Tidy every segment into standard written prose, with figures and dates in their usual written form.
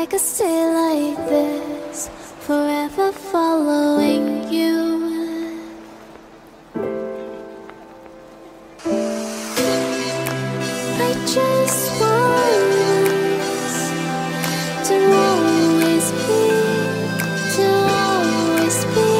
I could stay like this, forever following you. I just want us to always be, to always be.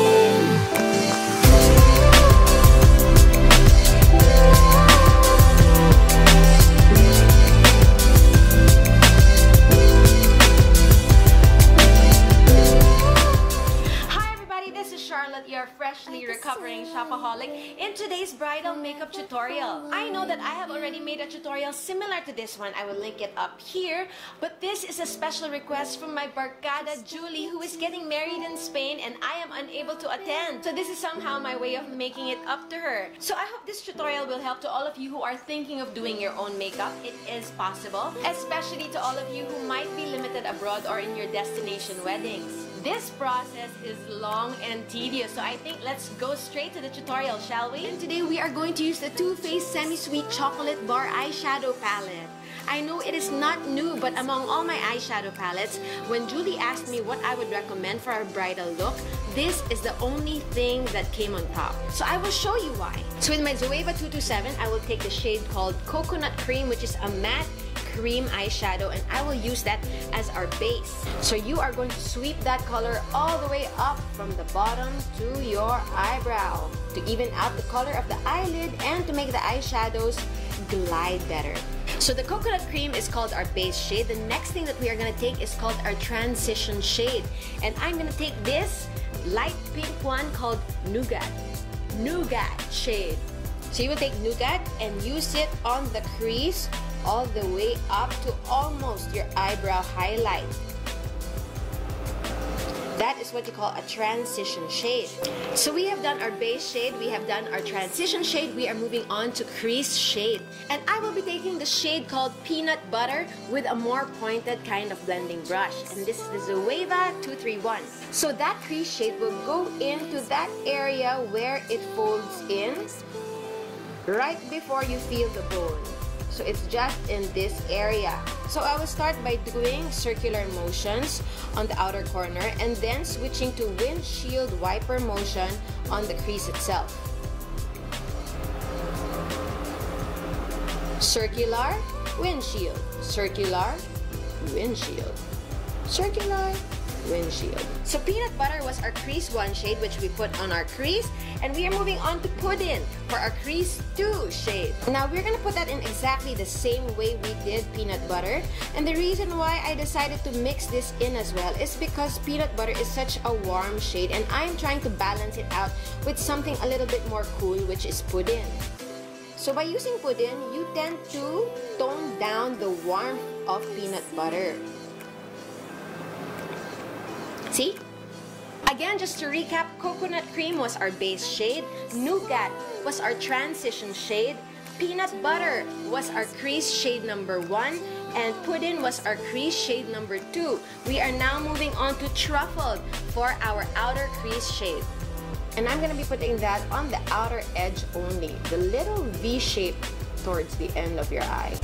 Your freshly recovering shopaholic in today's bridal makeup tutorial. I know that I have already made a tutorial similar to this one. I will link it up here, but this is a special request from my barcada Julie, who is getting married in Spain and I am unable to attend. So this is somehow my way of making it up to her. So I hope this tutorial will help to all of you who are thinking of doing your own makeup. It is possible, especially to all of you who might be limited abroad or in your destination weddings. This process is long and tedious, so I think let's go straight to the tutorial, shall we? And today we are going to use the Too Faced Semi-Sweet Chocolate Bar Eyeshadow Palette. I know it is not new, but among all my eyeshadow palettes, when Julie asked me what I would recommend for our bridal look, this is the only thing that came on top. So I will show you why. So with my Zoeva 227, I will take the shade called Coconut Cream, which is a matte cream eyeshadow, and I will use that as our base. So you are going to sweep that color all the way up from the bottom to your eyebrow to even out the color of the eyelid and to make the eyeshadows glide better. So the coconut cream is called our base shade. The next thing that we are going to take is called our transition shade, and I'm going to take this light pink one called Nougat shade. So you will take Nougat and use it on the crease all the way up to almost your eyebrow highlight. That is what you call a transition shade. So we have done our base shade, we have done our transition shade, we are moving on to crease shade. And I will be taking the shade called Peanut Butter with a more pointed kind of blending brush. And this is the Zoeva 231. So that crease shade will go into that area where it folds in, right before you feel the bone. So it's just in this area. So I will start by doing circular motions on the outer corner and then switching to windshield wiper motion on the crease itself. Circular, windshield, circular, windshield, circular, windshield. So Peanut Butter was our crease 1 shade, which we put on our crease, and we are moving on to Puddin for our crease 2 shade. Now we're gonna put that in exactly the same way we did Peanut Butter, and the reason why I decided to mix this in as well is because Peanut Butter is such a warm shade and I'm trying to balance it out with something a little bit more cool, which is Puddin. So by using Puddin, you tend to tone down the warmth of Peanut Butter. See? Again, just to recap, Coconut Cream was our base shade, Nougat was our transition shade, Peanut Butter was our crease shade number 1, and Puddin was our crease shade number 2. We are now moving on to Truffled for our outer crease shade. And I'm going to be putting that on the outer edge only, the little V shape towards the end of your eye.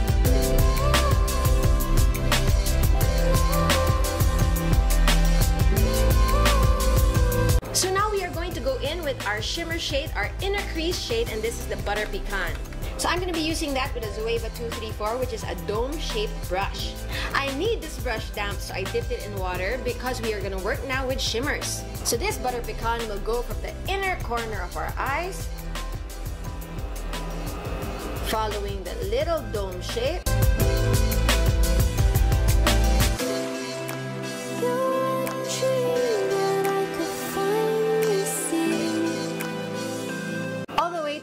So now we are going to go in with our shimmer shade, our inner crease shade, and this is the Butter Pecan. So I'm going to be using that with a Zoeva 234, which is a dome-shaped brush. I need this brush damp, so I dipped it in water because we are going to work now with shimmers. So this Butter Pecan will go from the inner corner of our eyes, following the little dome shape.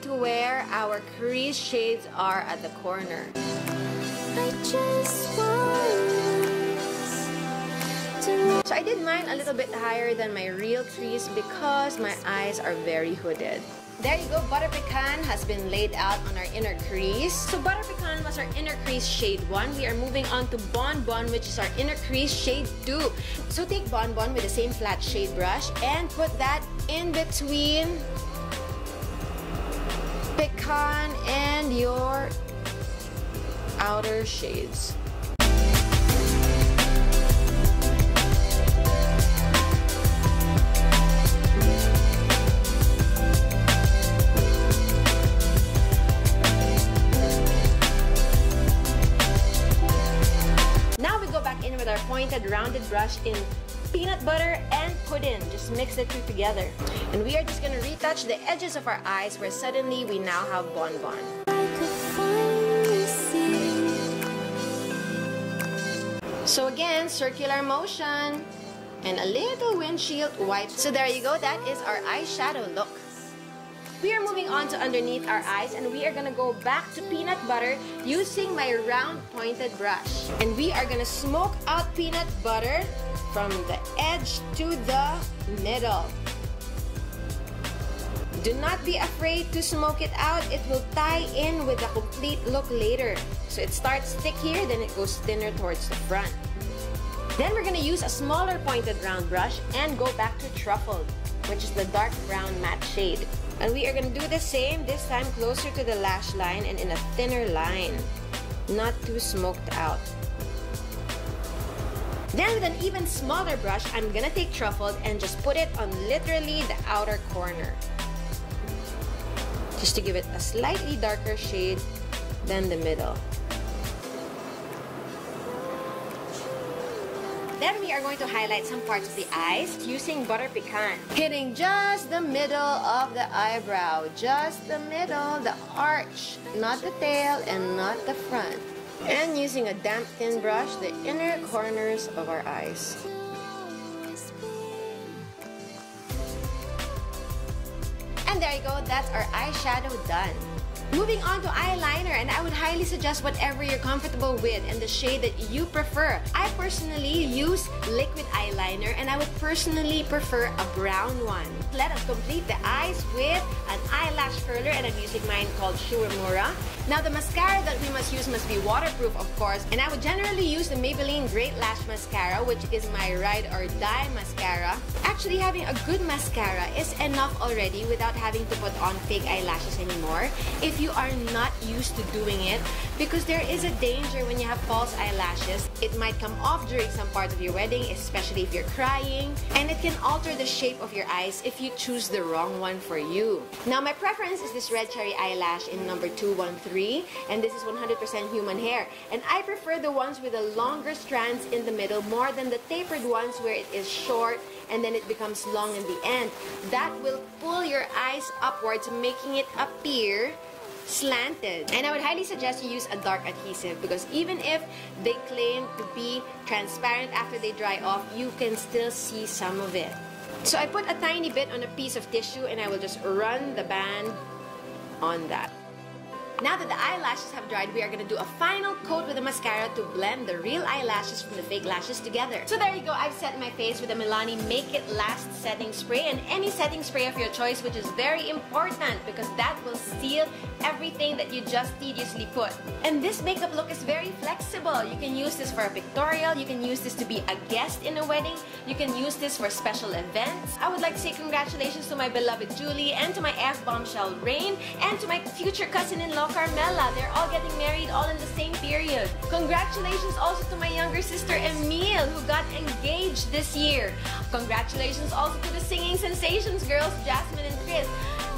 To where our crease shades are at the corner. So I did mine a little bit higher than my real crease because my eyes are very hooded. There you go, Butter Pecan has been laid out on our inner crease. So Butter Pecan was our inner crease shade 1. We are moving on to Bon Bon, which is our inner crease shade 2. So take Bon Bon with the same flat shade brush and put that in between Pecan and your outer shades. our pointed rounded brush in peanut butter and pudding. Just mix the two together. And we are just gonna retouch the edges of our eyes where suddenly we now have bonbon. So again, circular motion and a little windshield wipe. So there you go, that is our eyeshadow look. We are moving on to underneath our eyes, and we are gonna go back to peanut butter using my round pointed brush. And we are gonna smoke out peanut butter from the edge to the middle. Do not be afraid to smoke it out. It will tie in with the complete look later. So it starts thick here, then it goes thinner towards the front. Then we're gonna use a smaller pointed round brush and go back to truffled, which is the dark brown matte shade. And we are gonna do the same, this time closer to the lash line and in a thinner line, not too smoked out. Then with an even smaller brush, I'm gonna take truffled and just put it on literally the outer corner, just to give it a slightly darker shade than the middle. Then we are going to highlight some parts of the eyes using butter pecan, hitting just the middle of the eyebrow, just the middle, the arch, not the tail and not the front. And using a damp thin brush, the inner corners of our eyes. And there you go, that's our eyeshadow done. Moving on to eyeliner, and I would highly suggest whatever you're comfortable with and the shade that you prefer. I personally use liquid eyeliner, and I would personally prefer a brown one. Let us complete the eyes with an eyelash curler, and I'm using mine called Shuimura. Now the mascara that we must use must be waterproof, of course, and I would generally use the Maybelline Great Lash Mascara, which is my ride or die mascara. Actually, having a good mascara is enough already without having to put on fake eyelashes anymore if you are not used to doing it, because there is a danger when you have false eyelashes. It might come off during some part of your wedding, especially if you're crying, and it can alter the shape of your eyes if you choose the wrong one for you. Now my preference is this red cherry eyelash in number 213, and this is 100% human hair, and I prefer the ones with the longer strands in the middle more than the tapered ones where it is short and then it becomes long in the end. That will pull your eyes upwards, making it appear slanted. And I would highly suggest you use a dark adhesive, because even if they claim to be transparent after they dry off, you can still see some of it. So I put a tiny bit on a piece of tissue and I will just run the band on that. Now that the eyelashes have dried, we are going to do a final coat with the mascara to blend the real eyelashes from the fake lashes together. So there you go, I've set my face with the Milani Make It Last setting spray, and any setting spray of your choice, which is very important because that will seal everything that you just tediously put. And this makeup look is very flexible. You can use this for a pictorial, you can use this to be a guest in a wedding, you can use this for special events. I would like to say congratulations to my beloved Julie, and to my F Bombshell Rain, and to my future cousin-in-law Carmela. They're all getting married all in the same period. Congratulations also to my younger sister Emile, who got engaged this year. Congratulations also to the singing sensations girls Jasmine and Chris.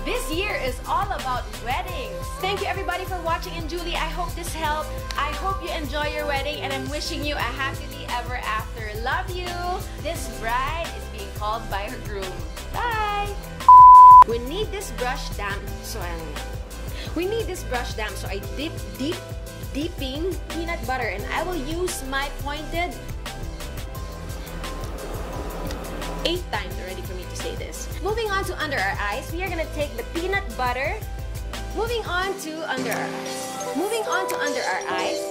This year is all about weddings. Thank you everybody for watching, and Julie, I hope this helped. I hope you enjoy your wedding, and I'm wishing you a happily ever after. Love you. This bride is being called by her groom. Bye. We need this brush damp, so I dipping peanut butter, and I will use my pointed 8 times already for me to say this. Moving on to under our eyes, we are gonna take the peanut butter. Moving on to under our eyes.